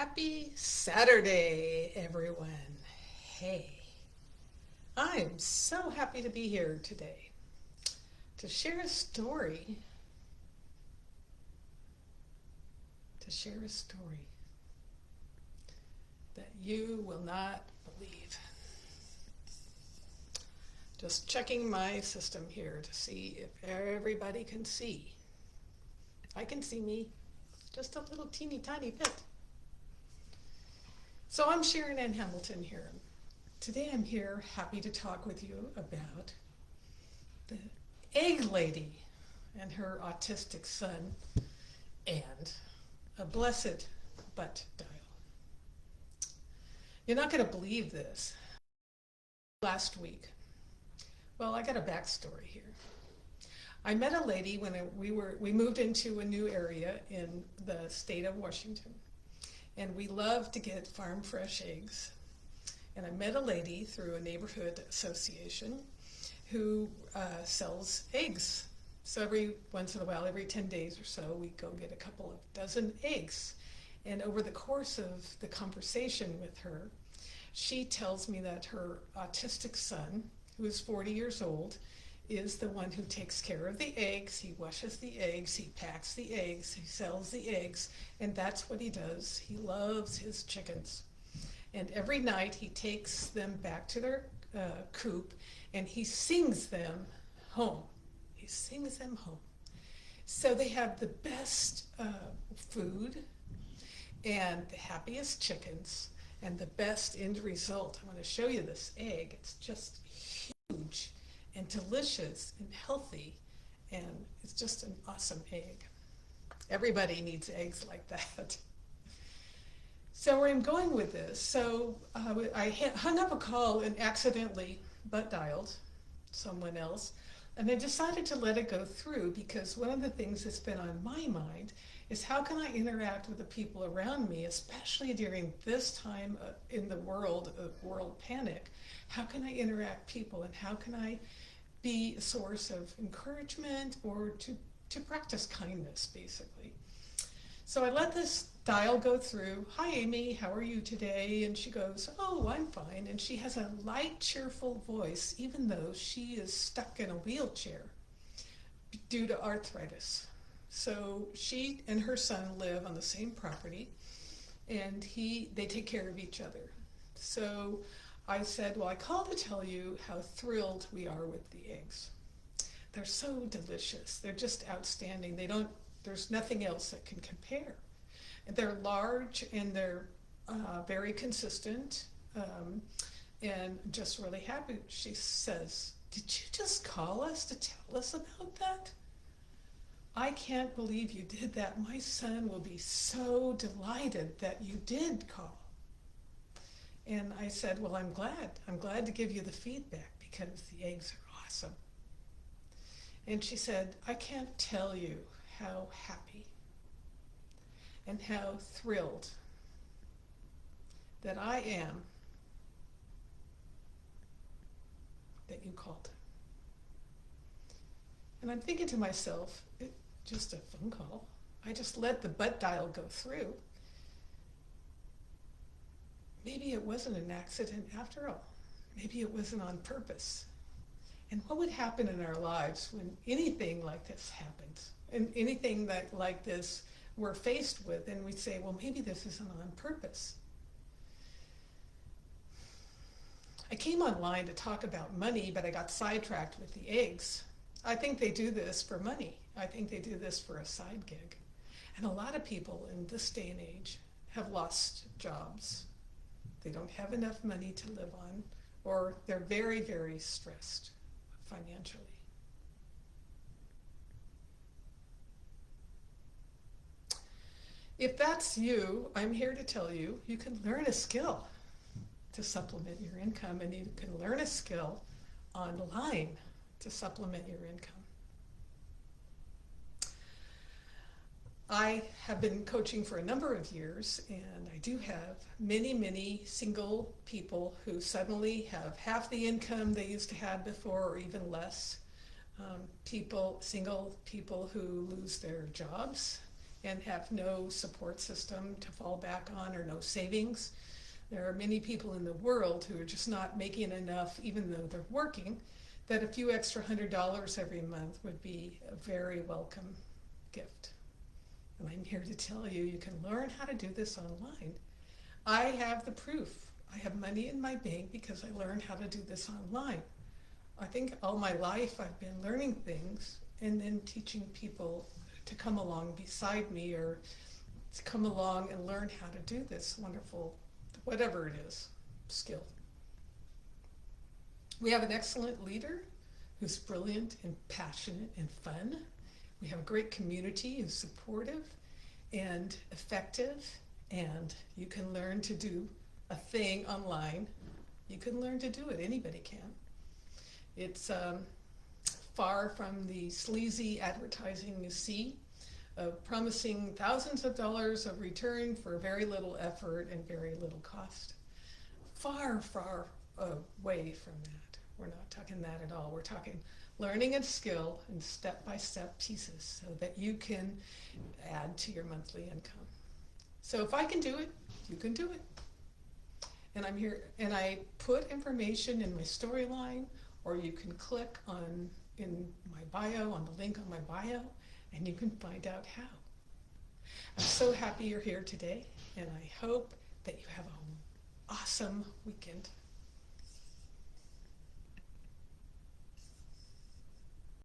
Happy Saturday, everyone. Hey, I'm so happy to be here today to share a story. That you will not believe. Just checking my system here to see if everybody can see. I can see me, just a little teeny tiny bit. So I'm SharonAnn Hamilton here. Today I'm here happy to talk with you about the egg lady and her autistic son and a blessed butt dial. You're not going to believe this. Last week, well, I got a backstory here. I met a lady when we moved into a new area in the state of Washington, and we love to get farm fresh eggs. And I met a lady through a neighborhood association who sells eggs. So every once in a while, every 10 days or so, we go get a couple of dozen eggs. And over the course of the conversation with her, she tells me that her autistic son, who is 40 years old, is the one who takes care of the eggs. He washes the eggs, he packs the eggs, he sells the eggs, and that's what he does. He loves his chickens. And every night he takes them back to their coop and he sings them home. He sings them home. So they have the best food and the happiest chickens and the best end result. I want to show you this egg. It's just huge and delicious and healthy, and it's just an awesome egg. Everybody needs eggs like that. So where I'm going with this, so I hung up a call and accidentally butt dialed someone else, and I decided to let it go through because one of the things that's been on my mind is how can I interact with the people around me, especially during this time in the world of world panic. How can I interact people, and how can I be a source of encouragement or to practice kindness, basically. So I let this dial go through. Hi, Amy, how are you today? And she goes, oh, I'm fine. And she has a light, cheerful voice, even though she is stuck in a wheelchair due to arthritis. So she and her son live on the same property, and they take care of each other. So I said, well, I called to tell you how thrilled we are with the eggs. They're so delicious. They're just outstanding. There's nothing else that can compare. And they're large and they're very consistent, and just really happy. She says, did you just call us to tell us about that? I can't believe you did that. My son will be so delighted that you did call. And I said, well, I'm glad to give you the feedback because the eggs are awesome. And she said, I can't tell you how happy and how thrilled that I am that you called. And I'm thinking to myself, just a phone call. I just let the butt dial go through. Maybe it wasn't an accident after all. Maybe it wasn't on purpose. And what would happen in our lives when anything like this happens? And anything like this we're faced with, and we say, well, maybe this isn't on purpose. I came online to talk about money, but I got sidetracked with the eggs. I think they do this for money. I think they do this for a side gig. And a lot of people in this day and age have lost jobs. They don't have enough money to live on, or they're very, very stressed financially. If that's you, I'm here to tell you, you can learn a skill to supplement your income, and you can learn a skill online to supplement your income. I have been coaching for a number of years, and I do have many, many single people who suddenly have half the income they used to have before, or even less. Single people who lose their jobs and have no support system to fall back on or no savings. There are many people in the world who are just not making enough, even though they're working, that a few extra $100 every month would be a very welcome gift. And I'm here to tell you, you can learn how to do this online. I have the proof. I have money in my bank because I learned how to do this online. I think all my life I've been learning things and then teaching people to come along beside me or to come along and learn how to do this wonderful, whatever it is, skill. We have an excellent leader who's brilliant and passionate and fun. We have a great community who's supportive and effective, and you can learn to do a thing online. You can learn to do it, anybody can. It's far from the sleazy advertising you see of promising thousands of dollars of return for very little effort and very little cost. Far, far away from that. We're not talking that at all. We're talking learning and skill in step-by-step pieces so that you can add to your monthly income. So if I can do it, you can do it. And I'm here, and I put information in my storyline, or you can click on in my bio, on the link on my bio, and you can find out how. I'm so happy you're here today, and I hope that you have an awesome weekend.